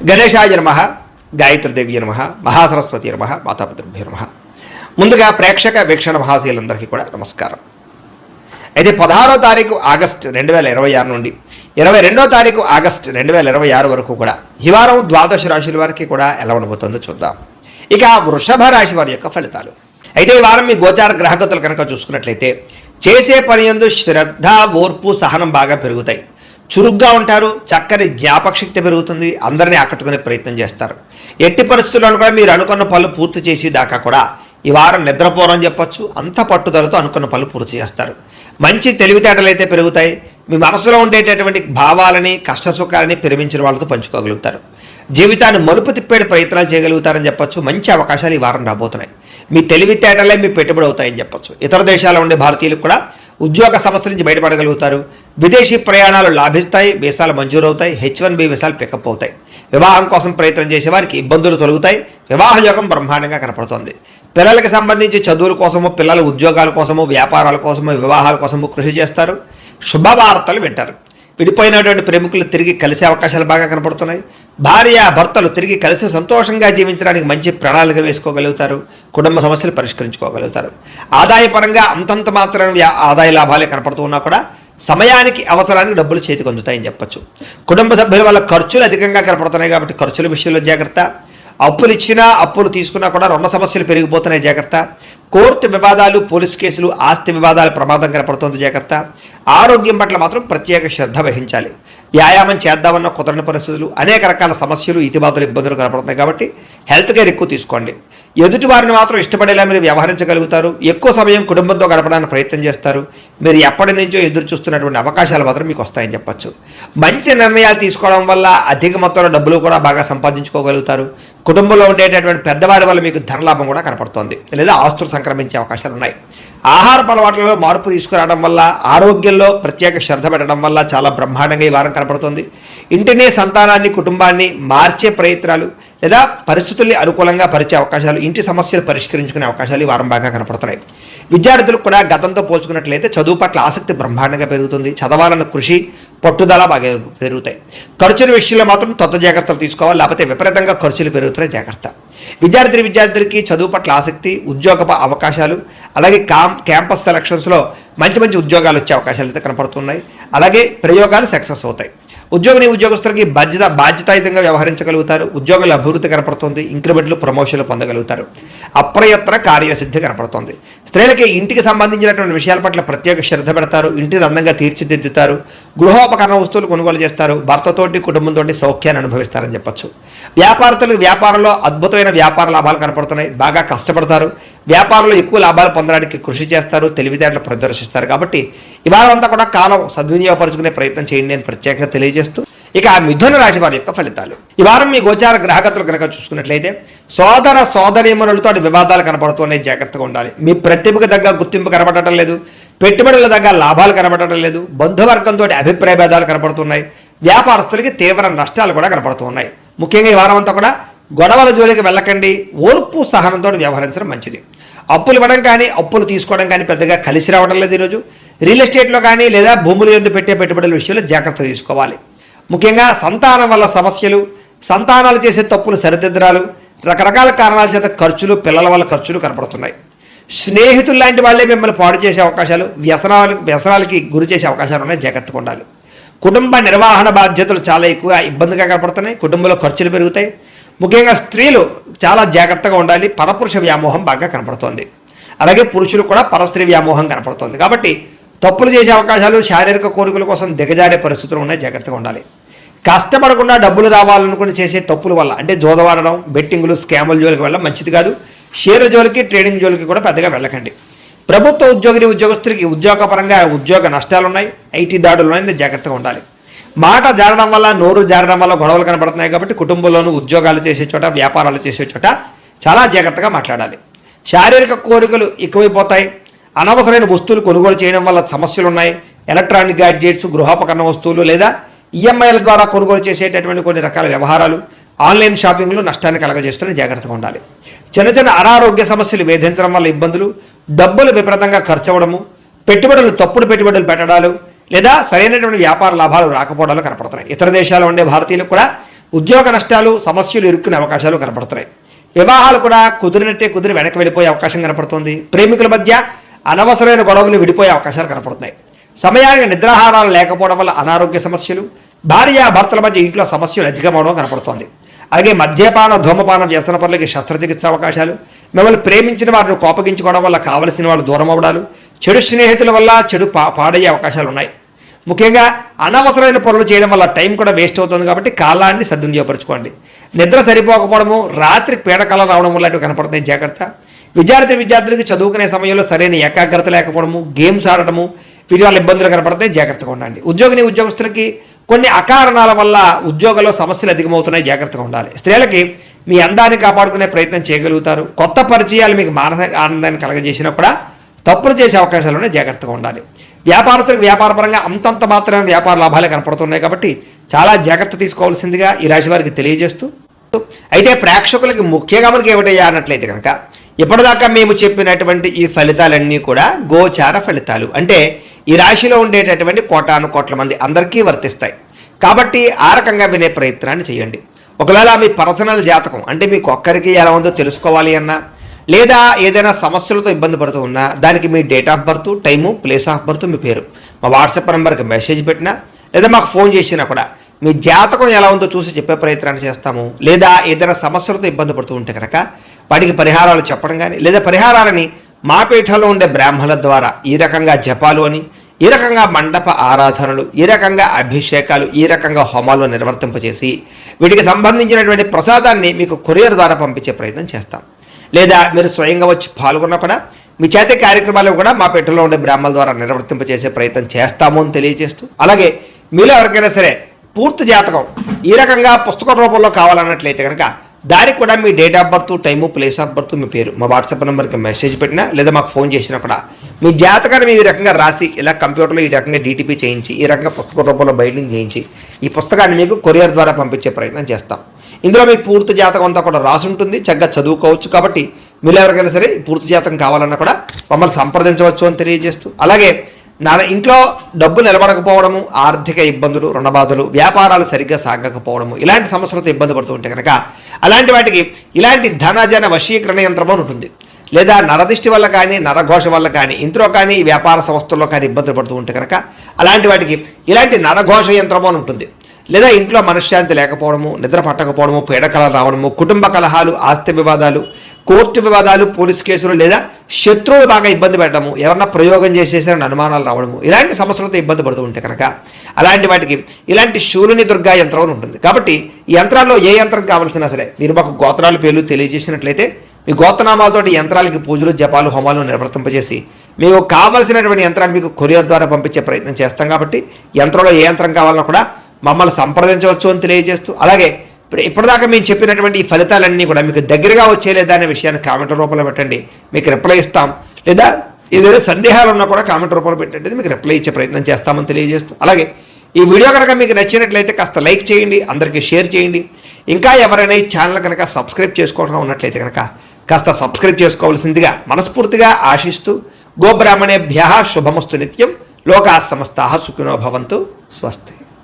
గణేశాయ నమః, గాయత్రీదేవి నమః, మహాసరస్వతి నమః, మాతాపితృభ్యో నమః. ముందుగా ప్రేక్షక వీక్షణ మహాశీలందరికీ కూడా నమస్కారం. అయితే 16వ తారీఖు ఆగస్టు 2026 నుండి 22వ తారీఖు ఆగస్టు 2026 వరకు కూడా ఈ వారం ద్వాదశ రాశుల వారికి కూడా ఎలా ఉండబోతుందో చూద్దాం. ఇక వృషభ రాశి వారి యొక్క ఫలితాలు. అయితే ఈ వారం మీ గోచార గ్రహగతులు కనుక చూసుకున్నట్లయితే చేసే పని యందు శ్రద్ధ, ఓర్పు, సహనం బాగా పెరుగుతాయి. చురుగ్గా ఉంటారు, చక్కని జ్ఞాపకశక్తి పెరుగుతుంది, అందరినీ ఆకట్టుకునే ప్రయత్నం చేస్తారు. ఎట్టి పరిస్థితుల్లో కూడా మీరు అనుకున్న పనులు పూర్తి చేసి దాకా కూడా ఈ వారం నిద్రపోరని చెప్పొచ్చు. అంత పట్టుదలతో అనుకున్న పనులు పూర్తి చేస్తారు. మంచి తెలివితేటలు అయితే పెరుగుతాయి. మీ మనసులో ఉండేటటువంటి భావాలని, కష్టసుఖాలని ప్రేమించిన వాళ్ళతో పంచుకోగలుగుతారు. జీవితాన్ని మలుపు తిప్పేటి ప్రయత్నాలు చేయగలుగుతారని చెప్పొచ్చు. మంచి అవకాశాలు ఈ వారం రాబోతున్నాయి. మీ తెలివితేటలే మీ పెట్టుబడి అవుతాయని చెప్పొచ్చు. ఇతర దేశాల్లో ఉండే భారతీయులకు కూడా ఉద్యోగ సమస్య నుంచి బయటపడగలుగుతారు. విదేశీ ప్రయాణాలు లాభిస్తాయి, వీసాలు మంజూరవుతాయి, H1B వీసాలు పికప్ అవుతాయి. వివాహం కోసం ప్రయత్నం చేసే వారికి ఇబ్బందులు తొలగుతాయి. వివాహ యోగం బ్రహ్మాండంగా కనపడుతోంది. పిల్లలకి సంబంధించి చదువుల కోసము, పిల్లల ఉద్యోగాల కోసము, వ్యాపారాల కోసము, వివాహాల కోసము కృషి చేస్తారు. శుభవార్తలు వింటారు. విడిపోయినటువంటి ప్రేమికులు తిరిగి కలిసే అవకాశాలు బాగా కనపడుతున్నాయి. భార్య భర్తలు తిరిగి కలిసి సంతోషంగా జీవించడానికి మంచి ప్రణాళిక వేసుకోగలుగుతారు. కుటుంబ సమస్యలు పరిష్కరించుకోగలుగుతారు. ఆదాయపరంగా అంతంత మాత్రం ఆదాయ లాభాలే కనపడుతూ ఉన్నా కూడా సమయానికి అవసరానికి డబ్బులు చేతికి అందుతాయని చెప్పొచ్చు. కుటుంబ సభ్యుల వల్ల ఖర్చులు అధికంగా కనపడుతున్నాయి కాబట్టి ఖర్చుల విషయంలో జాగ్రత్త. అప్పులు ఇచ్చినా అప్పులు తీసుకున్నా కూడా రుణ సమస్యలు పెరిగిపోతున్నాయి, జాగ్రత్త. కోర్టు వివాదాలు, పోలీస్ కేసులు, ఆస్తి వివాదాల ప్రమాదం కనపడుతుంది, జాగ్రత్త. ఆరోగ్యం పట్ల మాత్రం ప్రత్యేక శ్రద్ధ వహించాలి. వ్యాయామం చేద్దామన్న కుదరని పరిస్థితులు, అనేక రకాల సమస్యలు, ఇతిబాతులు, ఇబ్బందులు కనపడుతున్నాయి కాబట్టి హెల్త్ కేర్ ఎక్కువ తీసుకోండి. ఎదుటి వారిని మాత్రం ఇష్టపడేలా మీరు వ్యవహరించగలుగుతారు. ఎక్కువ సమయం కుటుంబంతో గడపడానికి ప్రయత్నం చేస్తారు. మీరు ఎప్పటి నుంచో ఎదురు చూస్తున్నటువంటి అవకాశాలు మాత్రం మీకు వస్తాయని చెప్పచ్చు. మంచి నిర్ణయాలు తీసుకోవడం వల్ల అధిక మొత్తంలో డబ్బులు కూడా బాగా సంపాదించుకోగలుగుతారు. కుటుంబంలో ఉండేటటువంటి పెద్దవారి వల్ల మీకు ధనలాభం కూడా కనపడుతోంది, లేదా ఆస్తులు సంక్రమించే అవకాశాలు ఉన్నాయి. ఆహార అలవాట్లలో మార్పు తీసుకురావడం వల్ల, ఆరోగ్యంలో ప్రత్యేక శ్రద్ధ పెట్టడం వల్ల చాలా బ్రహ్మాండంగా ఈ వారం కనపడుతుంది. ఇంటిని, సంతానాన్ని, కుటుంబాన్ని మార్చే ప్రయత్నాలు లేదా పరిస్థితుల్ని అనుకూలంగా పరిచే అవకాశాలు, ఇంటి సమస్యలు పరిష్కరించుకునే అవకాశాలు ఈ వారం బాగా కనపడుతున్నాయి. విద్యార్థులకు కూడా గతంతో పోల్చుకున్నట్లయితే చదువు పట్ల ఆసక్తి బ్రహ్మాండంగా పెరుగుతుంది. చదవాలన్న కృషి, పట్టుదల బాగా పెరుగుతాయి. ఖర్చుల విషయంలో మాత్రం కొత్త జాగ్రత్తలు తీసుకోవాలి, లేకపోతే విపరీతంగా ఖర్చులు పెరుగుతున్నాయి, జాగ్రత్త. విద్యార్థులకి చదువు పట్ల ఆసక్తి, ఉద్యోగ అవకాశాలు, అలాగే క్యాంపస్ సెలక్షన్స్లో మంచి మంచి ఉద్యోగాలు వచ్చే అవకాశాలు అయితే కనపడుతున్నాయి. అలాగే ప్రయోగాలు సక్సెస్ అవుతాయి. ఉద్యోగస్తులకి బాధ్యతాయుతంగా వ్యవహరించగలుగుతారు. ఉద్యోగాల అభివృద్ధి కనపడుతుంది. ఇంక్రిమెంట్లు, ప్రమోషన్లు పొందగలుగుతారు. అప్రయత్న కార్యసిద్ధి కనపడుతుంది. స్త్రీలకి ఇంటికి సంబంధించినటువంటి విషయాల పట్ల ప్రత్యేక శ్రద్ధ పెడతారు. ఇంటిని అందంగా తీర్చిదిద్దుతారు. గృహోపకరణ వస్తువులు కొనుగోలు చేస్తారు. భర్తతోటి, కుటుంబంతో సౌఖ్యాన్ని అనుభవిస్తారని చెప్పచ్చు. వ్యాపారంలో అద్భుతమైన వ్యాపార లాభాలు కనపడుతున్నాయి. బాగా కష్టపడతారు. వ్యాపారంలో ఎక్కువ లాభాలు పొందడానికి కృషి చేస్తారు, తెలివితేటలు ప్రదర్శిస్తారు. కాబట్టి ఇవాళ అంతా కూడా కాలం సద్వినియోగపరుచుకునే ప్రయత్నం చేయండి అని ప్రత్యేకంగా తెలియజేస్తూ, ఇక మిథున రాశి వారి యొక్క ఫలితాలు. ఈ వారం మీ గోచార గ్రహగతులు కనుక చూసుకున్నట్లయితే సోదర సోదరీమణులతో వివాదాలు కనపడుతున్నాయి, జాగ్రత్తగా ఉండాలి. మీ ప్రతిభకు తగ్గ గుర్తింపు కనపడటం లేదు. పెట్టుబడుల దగ్గర లాభాలు కనపడటం లేదు. బంధువర్గంతో అభిప్రాయ భేదాలు కనపడుతున్నాయి. వ్యాపారస్తులకి తీవ్ర నష్టాలు కూడా కనపడుతూ ఉన్నాయి. ముఖ్యంగా ఈ వారం అంతా కూడా గొడవల జోలికి వెళ్ళకండి. ఓర్పు, సహనంతో వ్యవహరించడం మంచిది. అప్పులు ఇవ్వడం కానీ, అప్పులు తీసుకోవడం కానీ పెద్దగా కలిసి రావడం లేదు. ఈరోజు రియల్ ఎస్టేట్లో కానీ లేదా భూముల యందు పెట్టే పెట్టుబడుల విషయంలో జాగ్రత్త తీసుకోవాలి. ముఖ్యంగా సంతానం వల్ల సమస్యలు, సంతానాలు చేసే తప్పులు సరిదిద్దరాలు, రకరకాల కారణాల చేత ఖర్చులు, పిల్లల వల్ల ఖర్చులు కనపడుతున్నాయి. స్నేహితులు లాంటి వాళ్ళే మిమ్మల్ని పాడు చేసే అవకాశాలు, వ్యసనాలకి గురి చేసే అవకాశాలు ఉన్నాయి, జాగ్రత్తగా ఉండాలి. కుటుంబ నిర్వహణ బాధ్యతలు చాలా ఎక్కువ ఇబ్బందిగా కనపడుతున్నాయి. కుటుంబంలో ఖర్చులు పెరుగుతాయి. ముఖ్యంగా స్త్రీలు చాలా జాగ్రత్తగా ఉండాలి. పరపురుష వ్యామోహం బాగా కనపడుతోంది. అలాగే పురుషులు కూడా పరస్త్రీ వ్యామోహం కనపడుతోంది. కాబట్టి తప్పులు చేసే అవకాశాలు, శారీరక కోరికల కోసం దిగజారే పరిస్థితులు ఉన్నాయి, జాగ్రత్తగా ఉండాలి. కష్టపడకుండా డబ్బులు రావాలనుకుని చేసే తప్పుల వల్ల, అంటే జోదవాడడం, బెట్టింగులు, స్కాముల జోలికి వెళ్ళడం మంచిది కాదు. షేర్ జోలికి, ట్రేడింగ్ జోలికి కూడా పెద్దగా వెళ్ళకండి. ప్రభుత్వ ఉద్యోగస్తులకి ఉద్యోగపరంగా ఉద్యోగ నష్టాలు ఉన్నాయి, ఐటీ దాడులు ఉన్నాయి, జాగ్రత్తగా ఉండాలి. మాట జారడం వల్ల, నోరు జారడం వల్ల గొడవలు కనపడుతున్నాయి. కాబట్టి కుటుంబంలోనూ, ఉద్యోగాలు చేసే చోట, వ్యాపారాలు చేసే చోట చాలా జాగ్రత్తగా మాట్లాడాలి. శారీరక కోరికలు ఎక్కువైపోతాయి. అనవసరమైన వస్తువులు కొనుగోలు చేయడం వల్ల సమస్యలు ఉన్నాయి. ఎలక్ట్రానిక్ గ్యాడ్జెట్స్, గృహోపకరణ వస్తువులు లేదా ఈఎంఐల ద్వారా కొనుగోలు చేసేటటువంటి కొన్ని రకాల వ్యవహారాలు, ఆన్లైన్ షాపింగ్లు నష్టాన్ని కలగజేస్తూనే జాగ్రత్తగా ఉండాలి. చిన్న అనారోగ్య సమస్యలు వేధించడం వల్ల ఇబ్బందులు, డబ్బులు విపరీతంగా ఖర్చు అవ్వడము, తప్పుడు పెట్టుబడులు పెట్టడాలు లేదా సరైనటువంటి వ్యాపార లాభాలు రాకపోవడాలు కనపడుతున్నాయి. ఇతర దేశాల్లో ఉండే భారతీయులకు కూడా ఉద్యోగ నష్టాలు, సమస్యలు ఇరుక్కునే అవకాశాలు కనపడుతున్నాయి. వివాహాలు కూడా కుదిరినట్టే కుదిరి వెనక్కి వెళ్ళిపోయే అవకాశం కనపడుతుంది. ప్రేమికుల మధ్య అనవసరమైన గొడవలు విడిపోయే అవకాశాలు కనపడుతున్నాయి. సమయానికి నిద్రాహారాలు లేకపోవడం వల్ల అనారోగ్య సమస్యలు, భార్యాభర్తల మధ్య ఇంట్లో సమస్యలు అధికమవడం కనపడుతోంది. అలాగే మద్యపాన, ధూమపాన వ్యసన పనులకి శస్త్రచికిత్స అవకాశాలు, మిమ్మల్ని ప్రేమించిన వారిని కోపగించుకోవడం వల్ల కావలసిన వాళ్ళు దూరం అవ్వడాలు, చెడు స్నేహితుల వల్ల చెడు పాడయ్యే అవకాశాలు ఉన్నాయి. ముఖ్యంగా అనవసరమైన పనులు చేయడం వల్ల టైం కూడా వేస్ట్ అవుతుంది. కాబట్టి కాలాన్ని సద్వినియోగపరచుకోండి. నిద్ర సరిపోకపోవడము, రాత్రి పీడకల రావడం వల్ల కనపడుతున్నాయి, జాగ్రత్త. విద్యార్థులకి చదువుకునే సమయంలో సరైన ఏకాగ్రత లేకపోవడము, గేమ్స్ ఆడటము, వీటి వల్ల ఇబ్బందులు కనపడతాయి, జాగ్రత్తగా ఉండండి. ఉద్యోగస్తులకి కొన్ని అకారణాల వల్ల ఉద్యోగంలో సమస్యలు అధికమవుతున్నాయి, జాగ్రత్తగా ఉండాలి. స్త్రీలకి మీ అందాన్ని కాపాడుకునే ప్రయత్నం చేయగలుగుతారు. కొత్త పరిచయాలు మీకు మానసిక ఆనందాన్ని కలగజేసినా కూడా తప్పులు చేసే అవకాశాలు ఉన్నాయి, జాగ్రత్తగా ఉండాలి. వ్యాపారస్తులకు వ్యాపారపరంగా అంతంత మాత్రమే వ్యాపార లాభాలే కనపడుతున్నాయి. కాబట్టి చాలా జాగ్రత్త తీసుకోవాల్సిందిగా ఈ రాశి వారికి తెలియజేస్తూ, అయితే ప్రేక్షకులకి ముఖ్యంగా మనకి ఏమిటయ్యా అన్నట్లయితే కనుక ఇప్పటిదాకా మేము చెప్పినటువంటి ఈ ఫలితాలన్నీ కూడా గోచార ఫలితాలు. అంటే ఈ రాశిలో ఉండేటటువంటి కోటాను కోట్ల మంది అందరికీ వర్తిస్తాయి. కాబట్టి ఆ రకంగా వినే ప్రయత్నాన్ని చేయండి. ఒకవేళ మీ పర్సనల్ జాతకం అంటే మీకు ఒక్కరికి ఎలా ఉందో తెలుసుకోవాలి అన్నా, లేదా ఏదైనా సమస్యలతో ఇబ్బంది పడుతూ ఉన్నా, దానికి మీ date of birth, time, place of birth, మీ పేరు మా వాట్సాప్ నెంబర్కి మెసేజ్ పెట్టినా, లేదా మాకు ఫోన్ చేసినా కూడా మీ జాతకం ఎలా ఉందో చూసి చెప్పే ప్రయత్నాన్ని చేస్తాము. లేదా ఏదైనా సమస్యలతో ఇబ్బంది పడుతూ ఉంటే కనుక వాటికి పరిహారాలు చెప్పడం కానీ, లేదా పరిహారాలని మా పీఠంలో ఉండే బ్రాహ్మణుల ద్వారా ఈ రకంగా జపాలు అని, ఈ రకంగా మండప ఆరాధనలు, ఈ రకంగా అభిషేకాలు, ఈ రకంగా హోమాలు నిర్వర్తింపచేసి వీటికి సంబంధించినటువంటి ప్రసాదాన్ని మీకు కొరియర్ ద్వారా పంపించే ప్రయత్నం చేస్తాం. లేదా మీరు స్వయంగా వచ్చి పాల్గొన్నా కూడా మీ చేతి కార్యక్రమాలు కూడా మా పీఠంలో ఉండే బ్రాహ్మణుల ద్వారా నిర్వర్తింపచేసే ప్రయత్నం చేస్తాము అని తెలియజేస్తూ, అలాగే మీలో ఎవరికైనా సరే పూర్తి జాతకం ఈ రకంగా పుస్తక రూపంలో కావాలన్నట్లయితే కనుక దానికి కూడా మీ date of birth, time, place of birth, మీ పేరు మా వాట్సాప్ నెంబర్కి మెసేజ్ పెట్టినా, లేదా మాకు ఫోన్ చేసినా కూడా మీ జాతకాన్ని మీ రకంగా రాసి ఇలా కంప్యూటర్లో ఈ రకంగా డీటీపీ చేయించి, ఈ రకంగా పుస్తక రూపంలో బైండింగ్ చేయించి ఈ పుస్తకాన్ని మీకు కొరియర్ ద్వారా పంపించే ప్రయత్నం చేస్తాం. ఇందులో మీ పూర్తి జాతకం అంతా కూడా రాసి ఉంటుంది, చక్కగా చదువుకోవచ్చు. కాబట్టి మీరు ఎవరికైనా సరే పూర్తి జాతకం కావాలన్నా కూడా మమ్మల్ని సంప్రదించవచ్చు అని తెలియజేస్తూ, అలాగే ఇంట్లో డబ్బు నిలబడకపోవడము, ఆర్థిక ఇబ్బందులు, రుణబాధలు, వ్యాపారాలు సరిగ్గా సాగకపోవడము, ఇలాంటి సమస్యలతో ఇబ్బంది పడుతూ ఉంటే కనుక అలాంటి వాటికి ఇలాంటి ధనజన వశీకరణ యంత్రం ఉంటుంది. లేదా నరదిష్టి వల్ల కానీ, నరఘోష వల్ల కానీ, ఇంట్లో కానీ, వ్యాపార సంస్థల్లో కానీ ఇబ్బందులు పడుతూ ఉంటే కనుక అలాంటి వాటికి ఇలాంటి నరఘోష యంత్రం అని ఉంటుంది. లేదా ఇంట్లో మనశ్శాంతి లేకపోవడము, నిద్ర పట్టకపోవడము, పీడకలలు రావడము, కుటుంబ కలహాలు, ఆస్తి వివాదాలు, కోర్టు వివాదాలు, పోలీస్ కేసులు, లేదా శత్రువులు బాగా ఇబ్బంది పెట్టడము, ఎవరన్నా ప్రయోగం చేసేసిన అనుమానాలు రావడము, ఇలాంటి సమస్యలతో ఇబ్బంది పడుతూ ఉంటే కనుక అలాంటి వాటికి ఇలాంటి శూలుని దుర్గా యంత్రం ఉంటుంది. కాబట్టి ఈ యంత్రాల్లో ఏ యంత్రం కావాల్సినా సరే మీరు మాకు గోత్రాల పేర్లు తెలియజేసినట్లయితే మీ గోత్రనామాలతోటి యంత్రాలకి పూజలు, జపాలు, హోమాలు నిర్వర్తింపజేసి మీకు కావలసినటువంటి యంత్రాన్ని మీకు కొరియర్ ద్వారా పంపించే ప్రయత్నం చేస్తాం. కాబట్టి యంత్రంలో ఏ యంత్రం కావాలన్నా కూడా మమ్మల్ని సంప్రదించవచ్చు అని తెలియజేస్తూ, అలాగే ఇప్పటిదాకా మేము చెప్పినటువంటి ఈ ఫలితాలన్నీ కూడా మీకు దగ్గరగా వచ్చేలేదా అనే విషయాన్ని కామెంట్ రూపంలో పెట్టండి, మీకు రిప్లై ఇస్తాం. లేదా ఏదైనా సందేహాలు ఉన్నా కూడా కామెంట్ రూపంలో పెట్టండి, మీకు రిప్లై ఇచ్చే ప్రయత్నం చేస్తామని తెలియజేస్తూ, అలాగే ఈ వీడియో కనుక మీకు నచ్చినట్లయితే కాస్త లైక్ చేయండి, అందరికీ షేర్ చేయండి. ఇంకా ఎవరైనా ఈ ఛానల్ కనుక సబ్స్క్రైబ్ చేసుకోవడం ఉన్నట్లయితే కనుక కాస్త సబ్స్క్రైబ్ చేసుకోవాల్సిందిగా మనస్ఫూర్తిగా ఆశిస్తూ, గోబ్రాహ్మణేభ్యః శుభమస్తు నిత్యం, లోకాః సమస్తాః సుఖినో భవంతు, స్వస్తి.